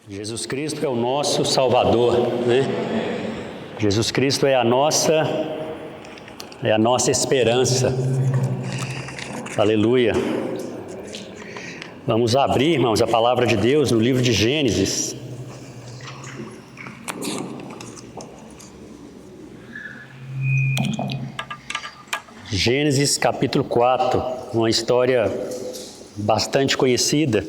Jesus Cristo é o nosso Salvador, né? Jesus Cristo é a nossa esperança. Aleluia. Vamos abrir, irmãos, a palavra de Deus no livro de Gênesis. Gênesis capítulo 4, uma história bastante conhecida.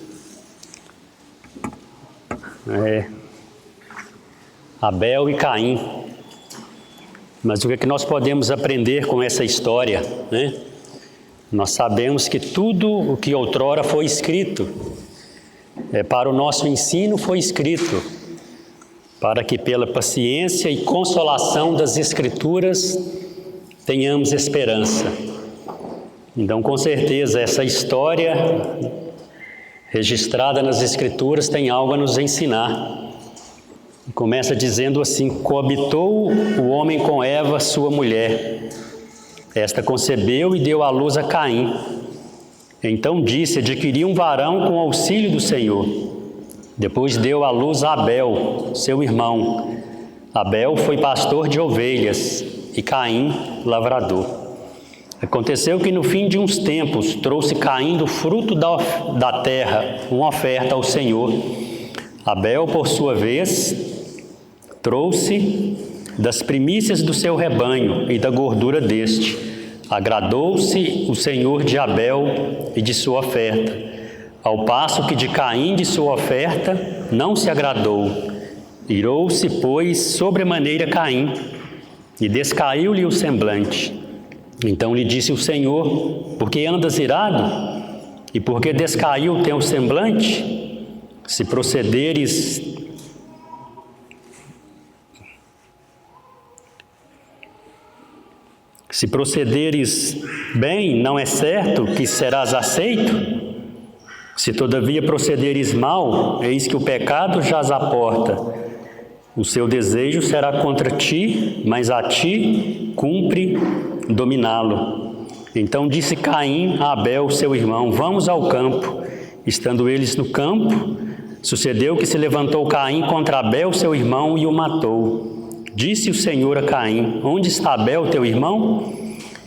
Abel e Caim. Mas o que é que nós podemos aprender com essa história, né? Nós sabemos que tudo o que outrora foi escrito, para o nosso ensino foi escrito, para que pela paciência e consolação das Escrituras tenhamos esperança. Então, com certeza, essa história registrada nas Escrituras tem algo a nos ensinar. Começa dizendo assim: coabitou o homem com Eva, sua mulher. Esta concebeu e deu à luz a Caim. Então disse: adquiri um varão com auxílio do Senhor. Depois deu à luz a Abel, seu irmão. Abel foi pastor de ovelhas e Caim lavrador. Aconteceu que no fim de uns tempos trouxe Caim do fruto da terra uma oferta ao Senhor. Abel, por sua vez, trouxe das primícias do seu rebanho e da gordura deste. Agradou-se o Senhor de Abel e de sua oferta, ao passo que de Caim de sua oferta não se agradou. Irou-se, pois, sobremaneira Caim, e descaiu-lhe o semblante. Então lhe disse o Senhor: por que andas irado? E por que descaiu o teu semblante? Se procederes bem, não é certo que serás aceito? Se todavia procederes mal, eis que o pecado jaz à porta. O seu desejo será contra ti, mas a ti cumpre dominá-lo. Então disse Caim a Abel, seu irmão: vamos ao campo. Estando eles no campo, sucedeu que se levantou Caim contra Abel, seu irmão, e o matou. Disse o Senhor a Caim: onde está Abel, teu irmão?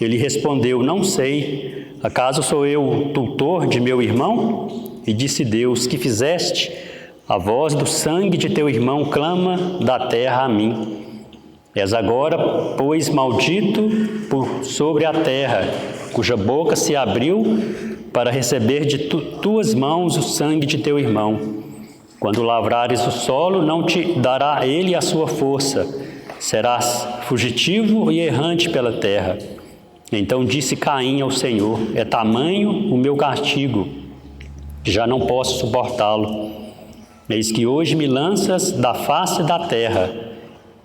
Ele respondeu: não sei. Acaso sou eu o tutor de meu irmão? E disse Deus: que fizeste? A voz do sangue de teu irmão clama da terra a mim. És agora, pois, maldito por sobre a terra, cuja boca se abriu para receber de tuas mãos o sangue de teu irmão. Quando lavrares o solo, não te dará ele a sua força. Serás fugitivo e errante pela terra. Então disse Caim ao Senhor: é tamanho o meu castigo, que já não posso suportá-lo. Eis que hoje me lanças da face da terra,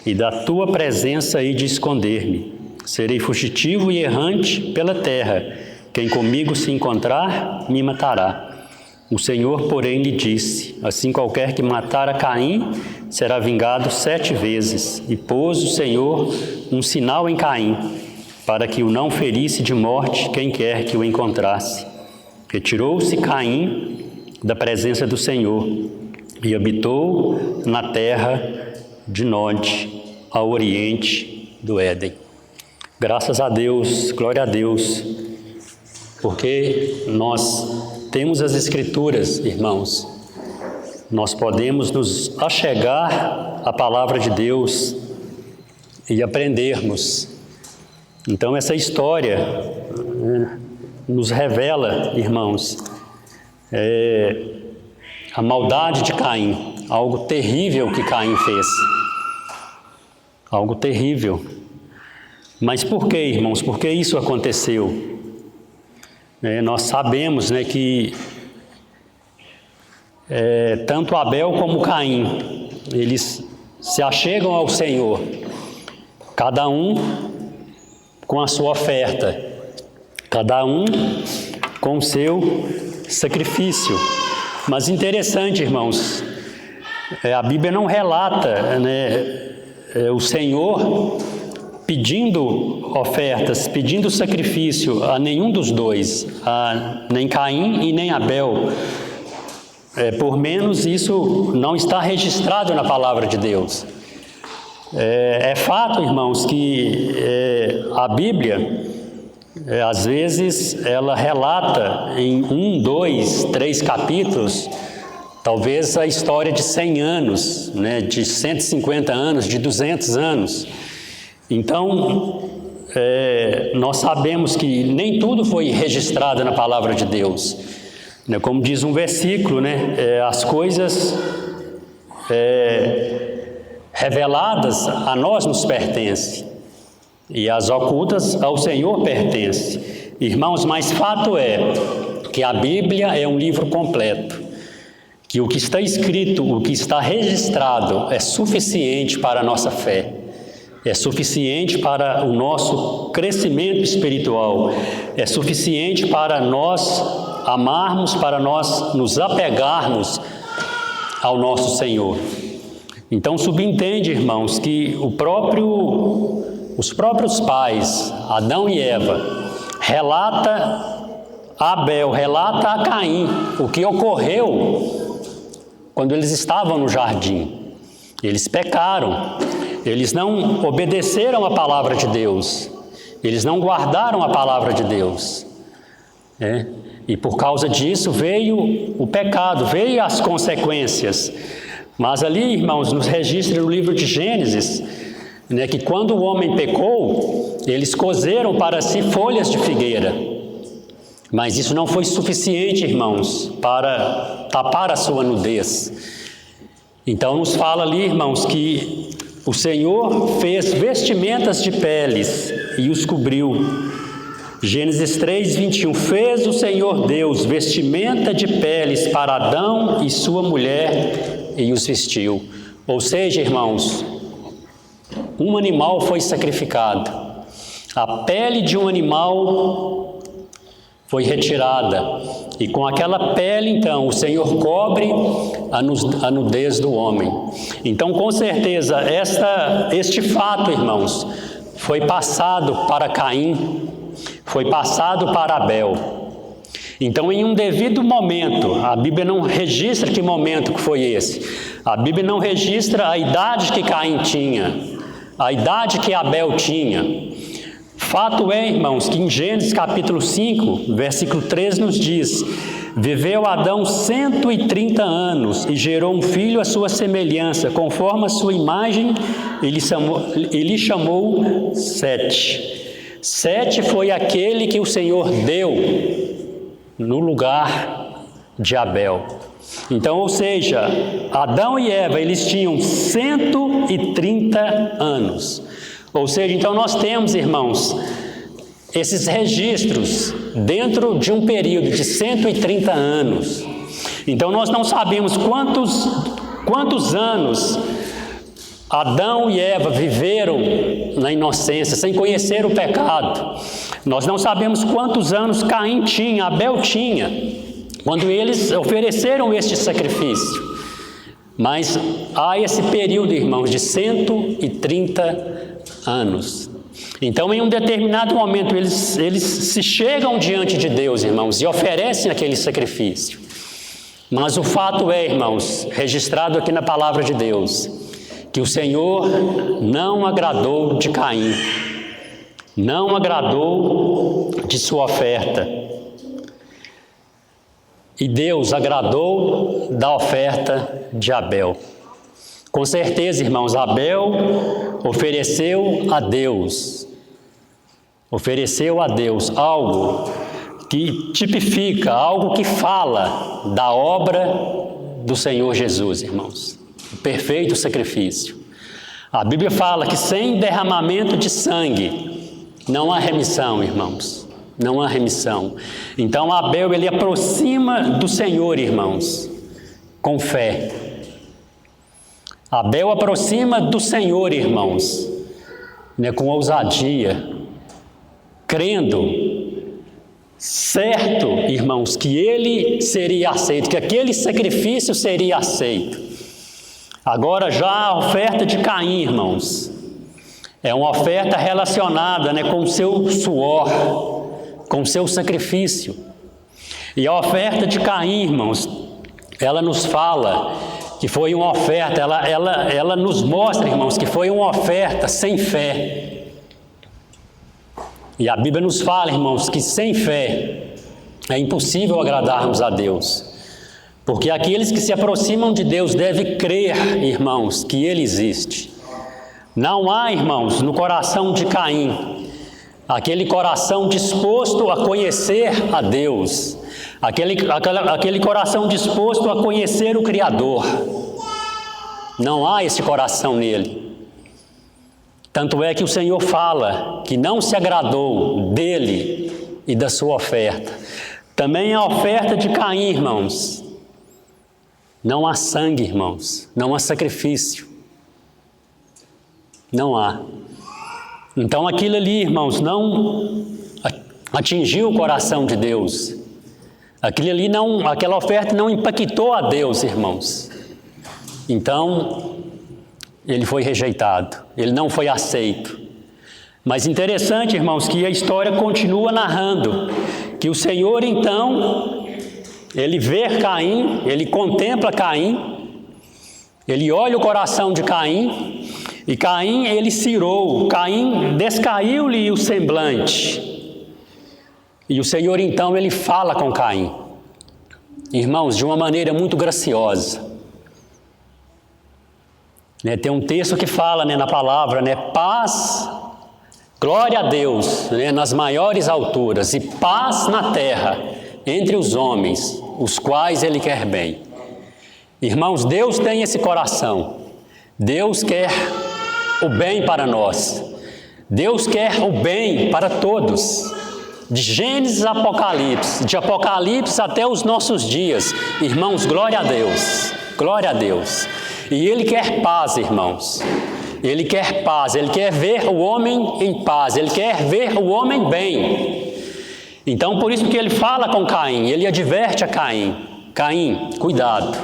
e da tua presença hei de esconder-me. Serei fugitivo e errante pela terra. Quem comigo se encontrar, me matará. O Senhor, porém, lhe disse: assim qualquer que matar a Caim será vingado 7 vezes. E pôs o Senhor um sinal em Caim, para que o não ferisse de morte quem quer que o encontrasse. Retirou-se Caim da presença do Senhor e habitou na terra de Nod, ao oriente do Éden. Graças a Deus, glória a Deus, porque nós temos as Escrituras, irmãos. Nós podemos nos achegar à palavra de Deus e aprendermos. Então essa história nos revela, irmãos, a maldade de Caim, algo terrível que Caim fez. Algo terrível. Mas por que, irmãos? Por que isso aconteceu? Nós sabemos, que tanto Abel como Caim, eles se achegam ao Senhor, cada um com a sua oferta, cada um com o seu sacrifício. Mas interessante, irmãos, A Bíblia não relata, né, o Senhor pedindo ofertas, pedindo sacrifício a nenhum dos dois, nem Caim e nem Abel. Por menos isso não está registrado na palavra de Deus. É fato, irmãos, que a Bíblia, às vezes, ela relata em 1, 2, 3 capítulos, talvez a história de 100 anos, né, de 150 anos, de 200 anos. Então, nós sabemos que nem tudo foi registrado na palavra de Deus. Como diz um versículo, né, as coisas reveladas a nós nos pertencem e as ocultas ao Senhor pertencem. Irmãos, mas fato é que a Bíblia é um livro completo, que o que está escrito, o que está registrado é suficiente para a nossa fé. É suficiente para o nosso crescimento espiritual, é suficiente para nós amarmos, para nós nos apegarmos ao nosso Senhor. Então subentende, irmãos, que os próprios pais, Adão e Eva, relata a Abel, relata a Caim o que ocorreu quando eles estavam no jardim. Eles pecaram. Eles não obedeceram a palavra de Deus, eles não guardaram a palavra de Deus, e por causa disso veio o pecado, veio as consequências. Mas ali, irmãos, nos registra no livro de Gênesis, né, que quando o homem pecou, eles cozeram para si folhas de figueira, mas isso não foi suficiente, irmãos, para tapar a sua nudez. Então nos fala ali, irmãos, que o Senhor fez vestimentas de peles e os cobriu. Gênesis 3, 21. Fez o Senhor Deus vestimenta de peles para Adão e sua mulher e os vestiu. Ou seja, irmãos, um animal foi sacrificado. A pele de um animal foi retirada. E com aquela pele, então, o Senhor cobre a nudez do homem. Então, com certeza, este fato, irmãos, foi passado para Caim, foi passado para Abel. Então, em um devido momento, a Bíblia não registra que momento que foi esse. A Bíblia não registra a idade que Caim tinha, a idade que Abel tinha. Fato é, irmãos, que em Gênesis capítulo 5, versículo 13 nos diz: viveu Adão 130 anos e gerou um filho à sua semelhança, conforme a sua imagem, ele chamou Sete. Sete foi aquele que o Senhor deu no lugar de Abel. Então, ou seja, Adão e Eva, eles tinham 130 anos. Ou seja, então nós temos, irmãos, esses registros dentro de um período de 130 anos. Então nós não sabemos quantos anos Adão e Eva viveram na inocência, sem conhecer o pecado. Nós não sabemos quantos anos Caim tinha, Abel tinha, quando eles ofereceram este sacrifício. Mas há esse período, irmãos, de 130 anos. Então, em um determinado momento, eles se chegam diante de Deus, irmãos, e oferecem aquele sacrifício. Mas o fato é, irmãos, registrado aqui na palavra de Deus, que o Senhor não agradou de Caim, não agradou de sua oferta. E Deus agradou da oferta de Abel. Com certeza, irmãos, Abel ofereceu a Deus algo que tipifica, algo que fala da obra do Senhor Jesus, irmãos, o perfeito sacrifício. A Bíblia fala que sem derramamento de sangue não há remissão, irmãos, não há remissão. Então Abel, ele aproxima do Senhor, irmãos, com fé. Abel aproxima do Senhor, irmãos, com ousadia, crendo, certo, irmãos, que ele seria aceito, que aquele sacrifício seria aceito. Agora já a oferta de Caim, irmãos, é uma oferta relacionada, com o seu suor, com o seu sacrifício. E a oferta de Caim, irmãos, ela nos fala que foi uma oferta, ela nos mostra, irmãos, que foi uma oferta sem fé. E a Bíblia nos fala, irmãos, que sem fé é impossível agradarmos a Deus. Porque aqueles que se aproximam de Deus devem crer, irmãos, que Ele existe. Não há, irmãos, no coração de Caim, aquele coração disposto a conhecer a Deus, aquele coração disposto a conhecer o Criador. Não há esse coração nele. Tanto é que o Senhor fala que não se agradou dele e da sua oferta. Também a oferta de Caim, irmãos. Não há sangue, irmãos. Não há sacrifício. Não há. Então aquilo ali, irmãos, não atingiu o coração de Deus. Aquela oferta não impactou a Deus, irmãos. Então, ele foi rejeitado, ele não foi aceito. Mas interessante, irmãos, que a história continua narrando que o Senhor, então, ele vê Caim, ele contempla Caim, ele olha o coração de Caim, e Caim, ele cirou, Caim descaiu-lhe o semblante. E o Senhor, então, ele fala com Caim, irmãos, de uma maneira muito graciosa. Tem um texto que fala, na palavra, paz, glória a Deus, nas maiores alturas, e paz na terra, entre os homens, os quais Ele quer bem. Irmãos, Deus tem esse coração. Deus quer o bem para nós. Deus quer o bem para todos. De Gênesis a Apocalipse, de Apocalipse até os nossos dias. Irmãos, glória a Deus. Glória a Deus. E Ele quer paz, irmãos. Ele quer paz. Ele quer ver o homem em paz. Ele quer ver o homem bem. Então, por isso que Ele fala com Caim. Ele adverte a Caim. Caim, cuidado.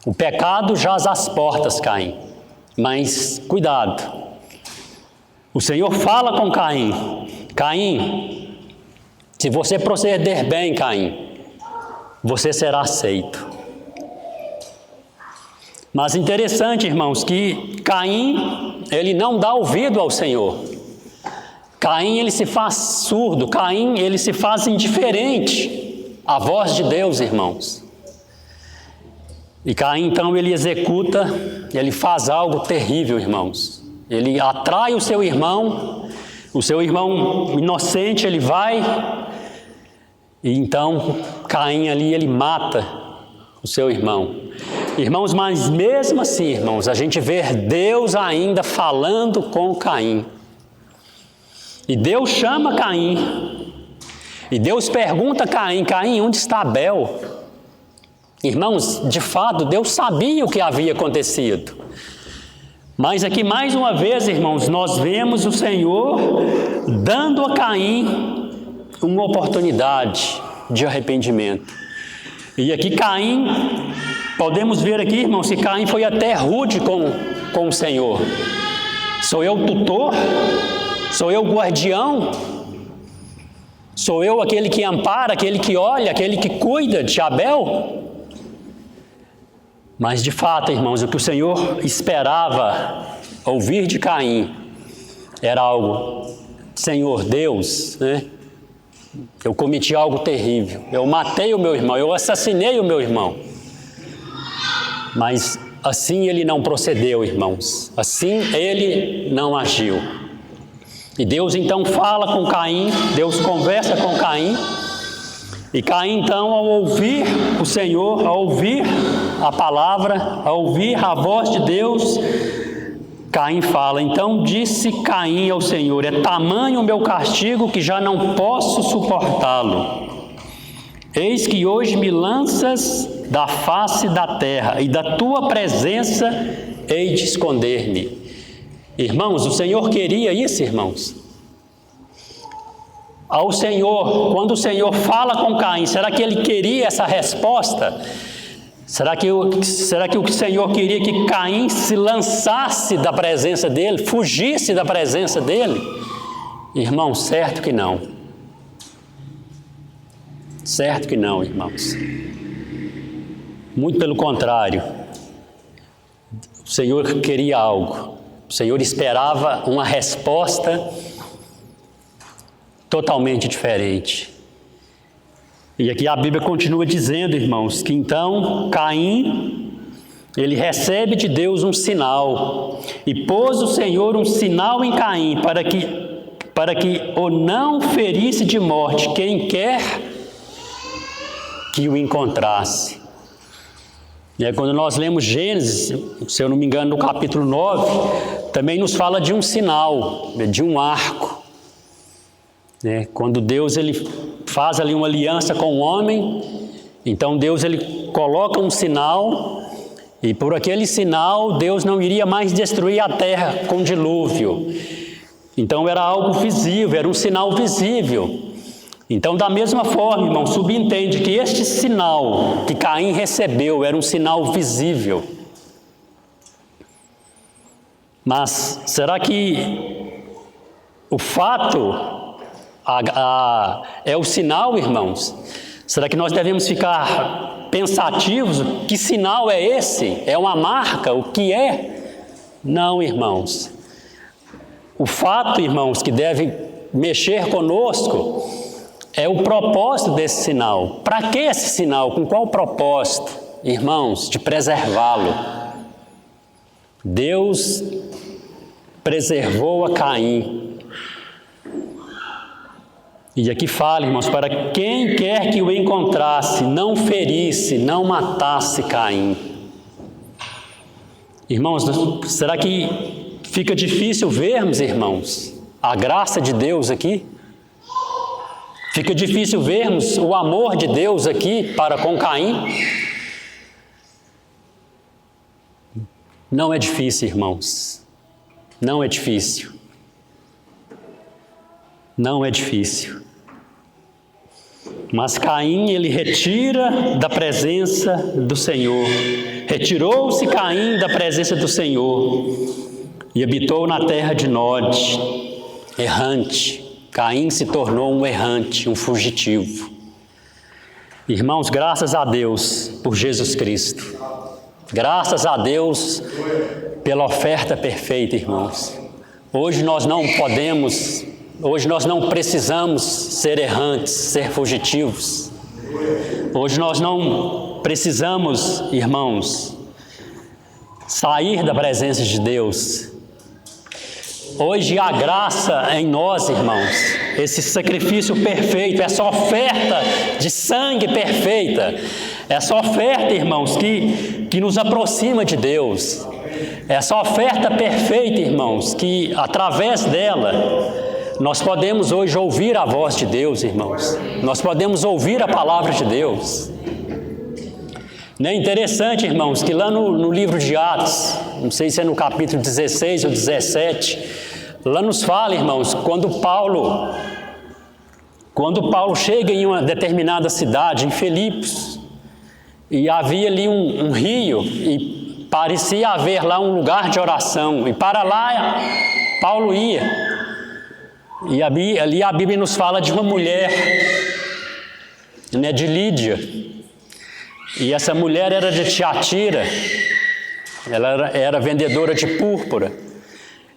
O pecado jaz às portas, Caim. Mas, cuidado. O Senhor fala com Caim. Caim, se você proceder bem, Caim, você será aceito. Mas interessante, irmãos, que Caim, ele não dá ouvido ao Senhor. Caim, ele se faz surdo. Caim, ele se faz indiferente à voz de Deus, irmãos. E Caim, então, ele executa, ele faz algo terrível, irmãos. Ele atrai o seu irmão inocente, ele vai, e então Caim ali, ele mata o seu irmão. Irmãos, mas mesmo assim, irmãos, a gente vê Deus ainda falando com Caim. E Deus chama Caim. E Deus pergunta a Caim, Caim, onde está Abel? Irmãos, de fato, Deus sabia o que havia acontecido. Mas aqui, mais uma vez, irmãos, nós vemos o Senhor dando a Caim uma oportunidade de arrependimento. E aqui Caim, podemos ver aqui, irmãos, que Caim foi até rude com o Senhor. Sou eu o tutor? Sou eu o guardião? Sou eu aquele que ampara, aquele que olha, aquele que cuida de Abel? Mas de fato, irmãos, o que o Senhor esperava ouvir de Caim era algo: Senhor Deus, eu cometi algo terrível, eu matei o meu irmão, eu assassinei o meu irmão. Mas assim ele não procedeu, irmãos, assim ele não agiu. E Deus então fala com Caim, Deus conversa com Caim. E Caim, então, ao ouvir o Senhor, ao ouvir a palavra, ao ouvir a voz de Deus, Caim fala: então disse Caim ao Senhor, é tamanho o meu castigo que já não posso suportá-lo. Eis que hoje me lanças da face da terra, e da tua presença hei de esconder-me. Irmãos, o Senhor queria isso, irmãos. Ao Senhor, quando o Senhor fala com Caim, será que ele queria essa resposta? Será que o Senhor queria que Caim se lançasse da presença dele, fugisse da presença dele? Irmão, certo que não. Certo que não, irmãos. Muito pelo contrário. O Senhor queria algo. O Senhor esperava uma resposta totalmente diferente. E aqui a Bíblia continua dizendo, irmãos, que então Caim, ele recebe de Deus um sinal. E pôs o Senhor um sinal em Caim, para que o não ferisse de morte quem quer que o encontrasse. Quando nós lemos Gênesis, se eu não me engano, no capítulo 9, também nos fala de um sinal, de um arco. Quando Deus ele faz ali uma aliança com o homem, então Deus ele coloca um sinal, e por aquele sinal Deus não iria mais destruir a terra com dilúvio. Então era algo visível, era um sinal visível. Então, da mesma forma, irmão, subentende que este sinal que Caim recebeu era um sinal visível. Mas será que o fato é o sinal, irmãos? Será que nós devemos ficar pensativos? Que sinal é esse? É uma marca? O que é? Não, irmãos. O fato, irmãos, que deve mexer conosco é o propósito desse sinal. Para que esse sinal? Com qual propósito? Irmãos, de preservá-lo. Deus preservou a Caim. E aqui fala, irmãos, para quem quer que o encontrasse, não ferisse, não matasse Caim. Irmãos, será que fica difícil vermos, irmãos, a graça de Deus aqui? Fica difícil vermos o amor de Deus aqui para com Caim? Não é difícil, irmãos. Não é difícil. Não é difícil. Mas Caim, ele retira da presença do Senhor. Retirou-se Caim da presença do Senhor e habitou na terra de Nod, errante. Caim se tornou um errante, um fugitivo. Irmãos, graças a Deus por Jesus Cristo. Graças a Deus pela oferta perfeita, irmãos. Hoje nós não precisamos ser errantes, ser fugitivos. Hoje nós não precisamos, irmãos, sair da presença de Deus. Hoje a graça em nós, irmãos, esse sacrifício perfeito, essa oferta de sangue perfeita, essa oferta, irmãos, que nos aproxima de Deus, essa oferta perfeita, irmãos, que através dela nós podemos hoje ouvir a voz de Deus, irmãos, nós podemos ouvir a palavra de Deus. Não é interessante, irmãos, que lá no livro de Atos, não sei se é no capítulo 16 ou 17, lá nos fala, irmãos, quando Paulo chega em uma determinada cidade, em Filipos, e havia ali um rio, e parecia haver lá um lugar de oração, e para lá Paulo ia, e ali a Bíblia nos fala de uma mulher, né, de Lídia, e essa mulher era de Tiatira, ela era vendedora de púrpura.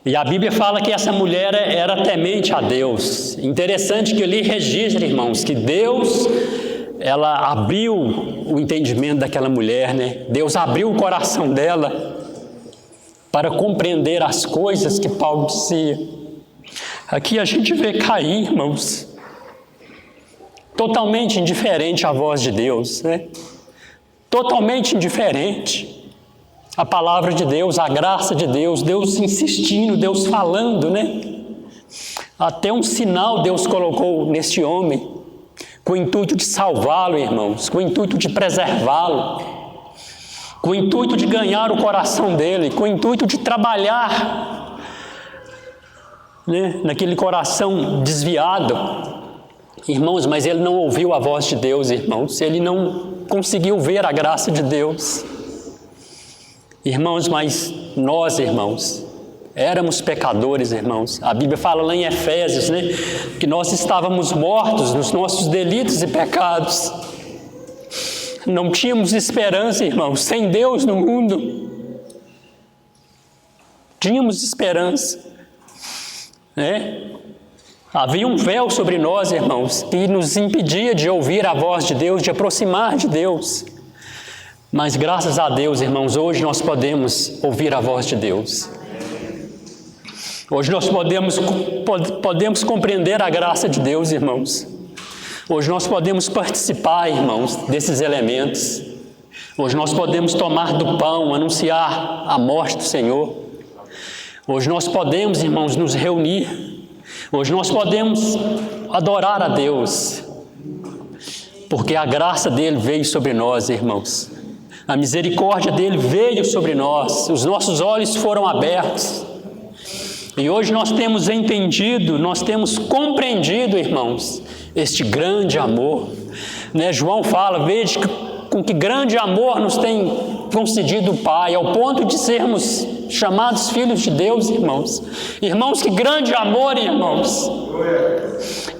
E a Bíblia fala que essa mulher era temente a Deus. Interessante que ali registra, irmãos, que Deus, ela abriu o entendimento daquela mulher, né? Deus abriu o coração dela para compreender as coisas que Paulo dizia. Aqui a gente vê Caim, irmãos, totalmente indiferente à voz de Deus, né? Totalmente indiferente. A palavra de Deus, a graça de Deus, Deus insistindo, Deus falando, né? Até um sinal Deus colocou neste homem, com o intuito de salvá-lo, irmãos, com o intuito de preservá-lo, com o intuito de ganhar o coração dele, com o intuito de trabalhar, né, naquele coração desviado. Irmãos, mas ele não ouviu a voz de Deus, irmãos, ele não conseguiu ver a graça de Deus. Irmãos, mas nós, irmãos, éramos pecadores, irmãos. A Bíblia fala lá em Efésios, né, que nós estávamos mortos nos nossos delitos e pecados. Não tínhamos esperança, irmãos, sem Deus no mundo. Tínhamos esperança, né? Havia um véu sobre nós, irmãos, que nos impedia de ouvir a voz de Deus, de aproximar de Deus. Mas graças a Deus, irmãos, hoje nós podemos ouvir a voz de Deus. Hoje nós podemos compreender a graça de Deus, irmãos. Hoje nós podemos participar, irmãos, desses elementos. Hoje nós podemos tomar do pão, anunciar a morte do Senhor. Hoje nós podemos, irmãos, nos reunir. Hoje nós podemos adorar a Deus, porque a graça dele veio sobre nós, irmãos. A misericórdia dele veio sobre nós. Os nossos olhos foram abertos. E hoje nós temos entendido, nós temos compreendido, irmãos, este grande amor. Né? João fala, veja com que grande amor nos tem concedido o Pai, ao ponto de sermos chamados filhos de Deus, irmãos. Irmãos, que grande amor, irmãos.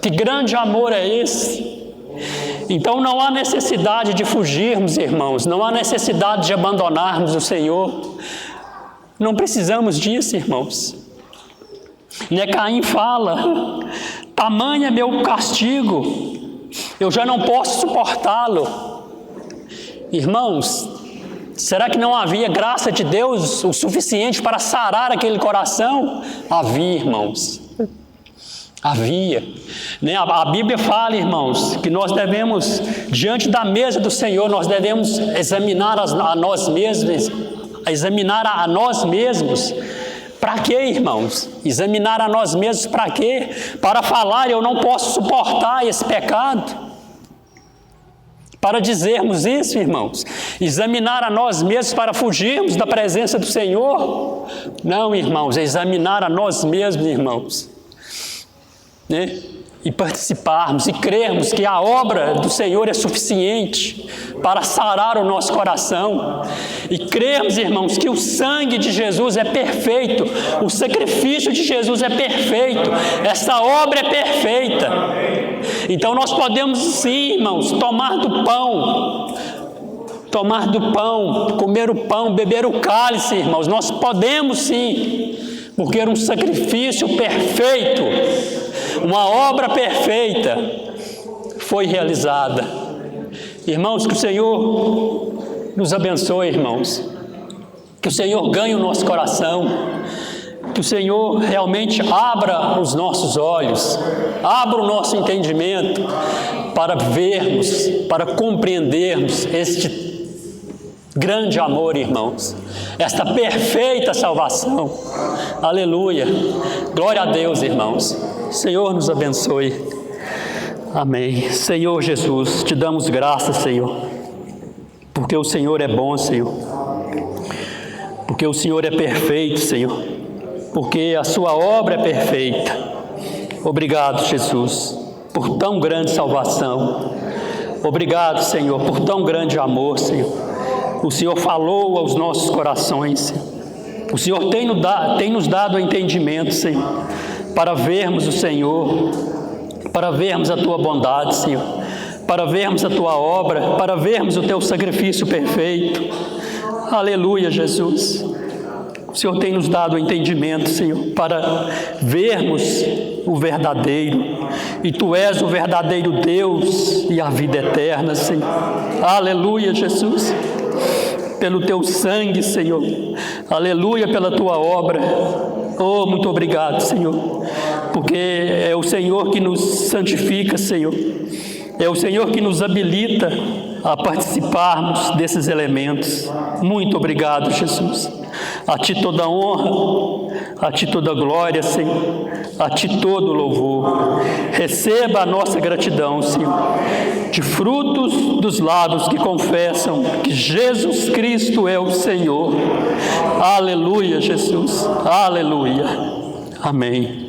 Que grande amor é esse? Então não há necessidade de fugirmos, irmãos. Não há necessidade de abandonarmos o Senhor. Não precisamos disso, irmãos. Né? Caim fala, tamanho é meu castigo, eu já não posso suportá-lo. Irmãos, será que não havia graça de Deus o suficiente para sarar aquele coração? Havia, irmãos. Havia. Né? A Bíblia fala, irmãos, que nós devemos, diante da mesa do Senhor, nós devemos examinar a nós mesmos. Para quê, irmãos? Examinar a nós mesmos para quê? Para falar, eu não posso suportar esse pecado. Para dizermos isso, irmãos. Examinar a nós mesmos para fugirmos da presença do Senhor? Não, irmãos, é examinar a nós mesmos, irmãos. Né? E participarmos e crermos que a obra do Senhor é suficiente para sarar o nosso coração. E crermos, irmãos, que o sangue de Jesus é perfeito, o sacrifício de Jesus é perfeito, essa obra é perfeita. Então nós podemos sim, irmãos, tomar do pão, comer o pão, beber o cálice, irmãos. Nós podemos sim, porque era um sacrifício perfeito, uma obra perfeita foi realizada. Irmãos, que o Senhor nos abençoe, irmãos. Que o Senhor ganhe o nosso coração. Que o Senhor realmente abra os nossos olhos, abra o nosso entendimento para vermos, para compreendermos este grande amor, irmãos, esta perfeita salvação. Aleluia. Glória a Deus, irmãos. Senhor, nos abençoe. Amém. Senhor Jesus, te damos graças, Senhor, porque o Senhor é bom, Senhor, porque o Senhor é perfeito, Senhor, porque a sua obra é perfeita. Obrigado, Jesus, por tão grande salvação. Obrigado, Senhor, por tão grande amor, Senhor. O Senhor falou aos nossos corações. O Senhor tem nos dado o entendimento, Senhor, para vermos o Senhor, para vermos a Tua bondade, Senhor, para vermos a Tua obra, para vermos o Teu sacrifício perfeito. Aleluia, Jesus. O Senhor tem nos dado o entendimento, Senhor, para vermos o verdadeiro. E Tu és o verdadeiro Deus e a vida eterna, Senhor. Aleluia, Jesus. Pelo Teu sangue, Senhor. Aleluia, pela Tua obra. Oh, muito obrigado, Senhor. Porque é o Senhor que nos santifica, Senhor. É o Senhor que nos habilita a participarmos desses elementos. Muito obrigado, Jesus. A Ti toda honra, a Ti toda glória, Senhor, a Ti todo louvor. Receba a nossa gratidão, Senhor, de frutos dos lábios que confessam que Jesus Cristo é o Senhor. Aleluia, Jesus. Aleluia. Amém.